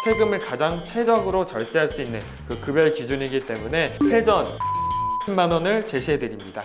세금을 가장 최적으로 절세할 수 있는 그 급여의 기준이기 때문에 세전 10만 원을 제시해 드립니다.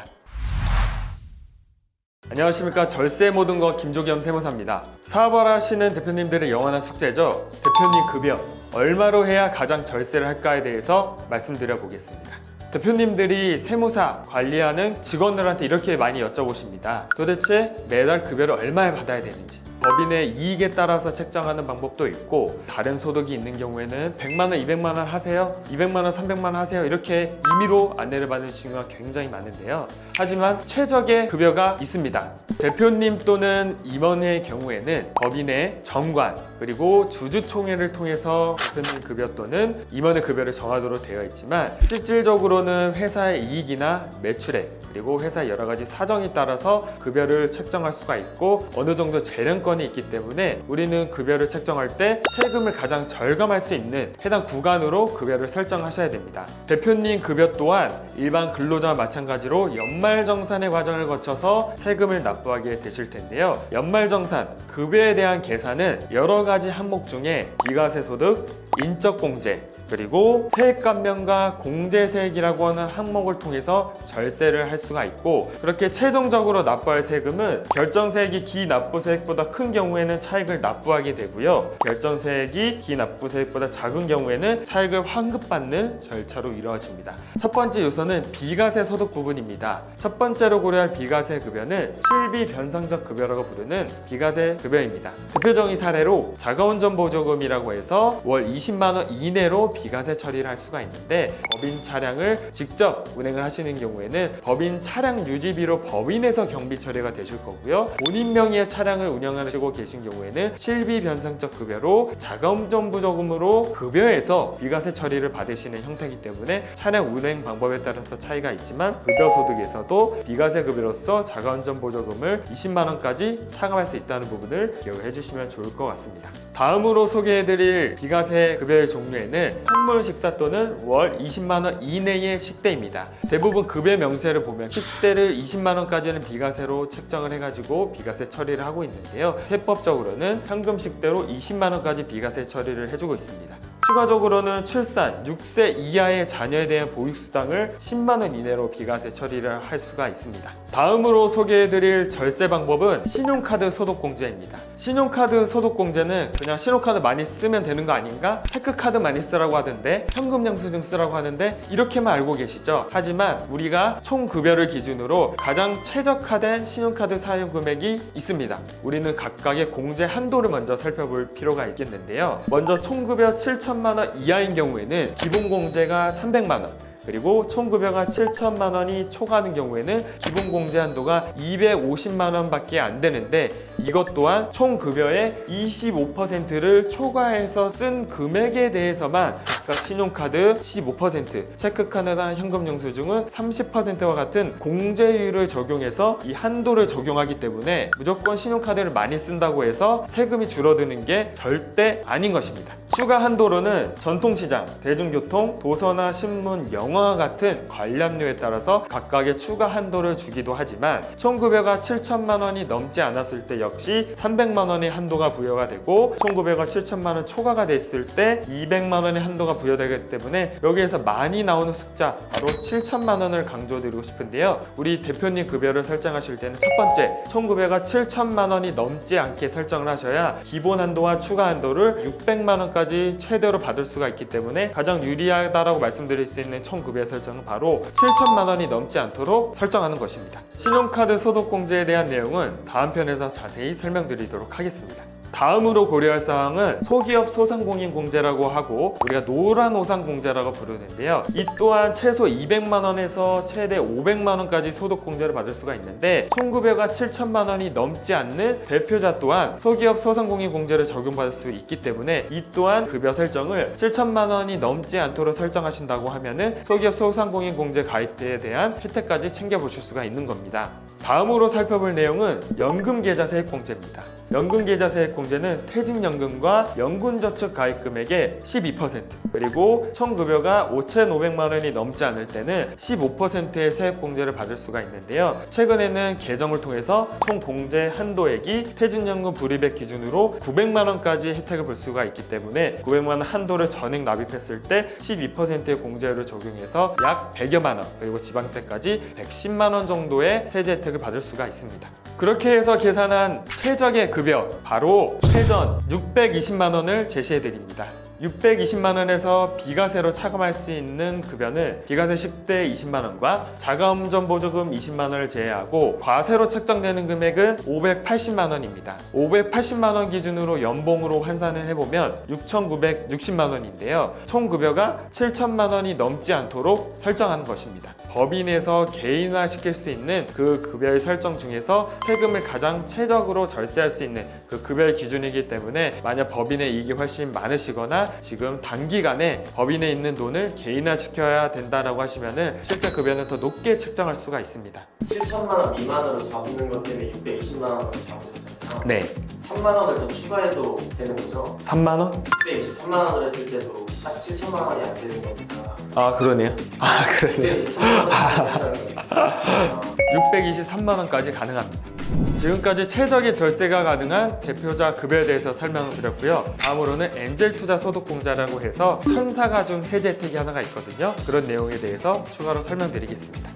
안녕하십니까. 절세 모든 것 김조겸 세무사입니다. 사업을 하시는 대표님들의 영원한 숙제죠. 대표님 급여 얼마로 해야 가장 절세를 할까에 대해서 말씀드려 보겠습니다. 대표님들이 세무사 관리하는 직원들한테 이렇게 많이 여쭤보십니다. 도대체 매달 급여를 얼마에 받아야 되는지, 법인의 이익에 따라서 책정하는 방법도 있고, 다른 소득이 있는 경우에는 100만 원, 200만 원 하세요, 200만 원, 300만 원 하세요, 이렇게 임의로 안내를 받으시는 경우가 굉장히 많은데요. 하지만 최적의 급여가 있습니다. 대표님 또는 임원의 경우에는 법인의 정관 그리고 주주총회를 통해서 대표님 급여 또는 임원의 급여를 정하도록 되어 있지만, 실질적으로는 회사의 이익이나 매출액 그리고 회사의 여러 가지 사정에 따라서 급여를 책정할 수가 있고, 어느 정도 재량권이 있기 때문에 우리는 급여를 책정할 때 세금을 가장 절감할 수 있는 해당 구간으로 급여를 설정하셔야 됩니다. 대표님 급여 또한 일반 근로자와 마찬가지로 연말정산의 과정을 거쳐서 세금을 납부하게 되실 텐데요. 연말정산 급여에 대한 계산은 여러 가지 항목 중에 비과세 소득, 인적공제, 그리고 세액감면과 공제세액이라고 하는 항목을 통해서 절세를 할 수가 있고, 그렇게 최종적으로 납부할 세금은 결정세액이 기납부세액보다 큰 경우에는 차익을 납부하게 되고요, 결정세액이 기납부세액보다 작은 경우에는 차익을 환급받는 절차로 이루어집니다. 첫 번째 요소는 비과세 소득 부분입니다. 첫 번째로 고려할 비과세 급여는 실비 변상적 급여라고 부르는 비과세 급여입니다. 대표적인 사례로 자가운전 보조금이라고 해서 월 20만 원 이내로 비과세 처리를 할 수가 있는데, 법인 차량을 직접 운행을 하시는 경우에는 법인 차량 유지비로 법인에서 경비 처리가 되실 거고요, 본인 명의의 차량을 운영하시고 계신 경우에는 실비 변상적 급여로 자가운전 보조금으로 급여에서 비과세 처리를 받으시는 형태이기 때문에 차량 운행 방법에 따라서 차이가 있지만, 급여 소득에서도 비과세 급여로서 자가운전 보조금을 20만 원까지 차감할 수 있다는 부분을 기억을 해주시면 좋을 것 같습니다. 다음으로 소개해드릴 비과세 급여의 종류에는 현물 식사 또는 월 20만 원 이내의 식대입니다. 대부분 급여 명세를 보면 식대를 20만 원까지는 비과세로 책정을 해가지고 비과세 처리를 하고 있는데요, 세법적으로는 현금 식대로 20만 원까지 비과세 처리를 해주고 있습니다. 추가적으로는 출산, 6세 이하의 자녀에 대한 보육수당을 10만 원 이내로 비과세 처리를 할 수가 있습니다. 다음으로 소개해드릴 절세 방법은 신용카드 소득공제입니다. 신용카드 소득공제는 그냥 신용카드 많이 쓰면 되는 거 아닌가? 체크카드 많이 쓰라고 하던데, 현금영수증 쓰라고 하는데, 이렇게만 알고 계시죠? 하지만 우리가 총 급여를 기준으로 가장 최적화된 신용카드 사용 금액이 있습니다. 우리는 각각의 공제 한도를 먼저 살펴볼 필요가 있겠는데요. 먼저 총급여 7천만 원 이하인 경우에는 기본 공제가 300만 원, 그리고 총급여가 7천만 원이 초과하는 경우에는 기본 공제 한도가 250만 원밖에 안 되는데, 이것 또한 총급여의 25%를 초과해서 쓴 금액에 대해서만 각각 신용카드 15%, 체크카드나 현금영수증은 30%와 같은 공제율을 적용해서 이 한도를 적용하기 때문에 무조건 신용카드를 많이 쓴다고 해서 세금이 줄어드는 게 절대 아닌 것입니다. 추가 한도로는 전통시장, 대중교통, 도서나 신문, 영화와 같은 관람료에 따라서 각각의 추가 한도를 주기도 하지만, 총급여가 7천만 원이 넘지 않았을 때 역시 300만 원의 한도가 부여가 되고, 총급여가 7천만 원 초과가 됐을 때 200만 원의 한도가 부여되기 때문에 여기에서 많이 나오는 숫자 바로 7천만 원을 강조드리고 싶은데요, 우리 대표님 급여를 설정하실 때는 첫 번째, 총급여가 7천만 원이 넘지 않게 설정을 하셔야 기본 한도와 추가 한도를 600만 원까지 최대로 받을 수가 있기 때문에 가장 유리하다라고 말씀드릴 수 있는 총급여 설정은 바로 7천만 원이 넘지 않도록 설정하는 것입니다. 신용카드 소득공제에 대한 내용은 다음 편에서 자세히 설명드리도록 하겠습니다. 다음으로 고려할 사항은 소기업 소상공인공제라고 하고 우리가 노란오상공제라고 부르는데요, 이 또한 최소 200만 원에서 최대 500만 원까지 소득공제를 받을 수가 있는데, 총급여가 7천만 원이 넘지 않는 대표자 또한 소기업 소상공인공제를 적용받을 수 있기 때문에, 이 또한 급여 설정을 7천만 원이 넘지 않도록 설정하신다고 하면은 소기업 소상공인공제 가입대에 대한 혜택까지 챙겨보실 수가 있는 겁니다. 다음으로 살펴볼 내용은 연금계좌 세액공제입니다. 연금계좌 세액공제는 퇴직연금과 연금저축 가입금액의 12%, 그리고 총 급여가 5,500만 원이 넘지 않을 때는 15%의 세액공제를 받을 수가 있는데요. 최근에는 개정을 통해서 총 공제 한도액이 퇴직연금 불입액 기준으로 900만 원까지 혜택을 볼 수가 있기 때문에 900만 원 한도를 전액 납입했을 때 12%의 공제율을 적용해서 약 100여만 원, 그리고 지방세까지 110만 원 정도의 세제 혜택을 받을 수가 있습니다. 그렇게 해서 계산한 최적의 급여, 바로 최전 620만 원을 제시해 드립니다. 620만 원에서 비과세로 차감할 수 있는 급여는 비과세 10대 20만 원과 자가운전 보조금 20만 원을 제외하고 과세로 책정되는 금액은 580만 원입니다. 580만 원 기준으로 연봉으로 환산을 해보면 6,960만 원인데요. 총 급여가 7천만 원이 넘지 않도록 설정하는 것입니다. 법인에서 개인화시킬 수 있는 그 급여의 설정 중에서 세금을 가장 최적으로 절세할 수 있는 그 급여의 기준이기 때문에 만약 법인의 이익이 훨씬 많으시거나 지금 단기간에 법인에 있는 돈을 개인화시켜야 된다라고 하시면은 실제 급여는 더 높게 책정할 수가 있습니다. 7천만 원 미만으로 잡는 것 때문에 620만 원을 잡으셨잖아요. 네. 3만 원을 더 추가해도 되는 거죠? 3만 원? 623만 원을 했을 때도 딱 7천만 원이 안 되는 거니까. 아, 그러네요. 아, 그러네요. 623만 원이 괜찮은 거니까. 623만 원까지 가능합니다. 지금까지 최적의 절세가 가능한 대표자 급여에 대해서 설명을 드렸고요. 다음으로는 엔젤 투자 소득공제라고 해서 천사가 준 세제 혜택이 하나가 있거든요. 그런 내용에 대해서 추가로 설명드리겠습니다.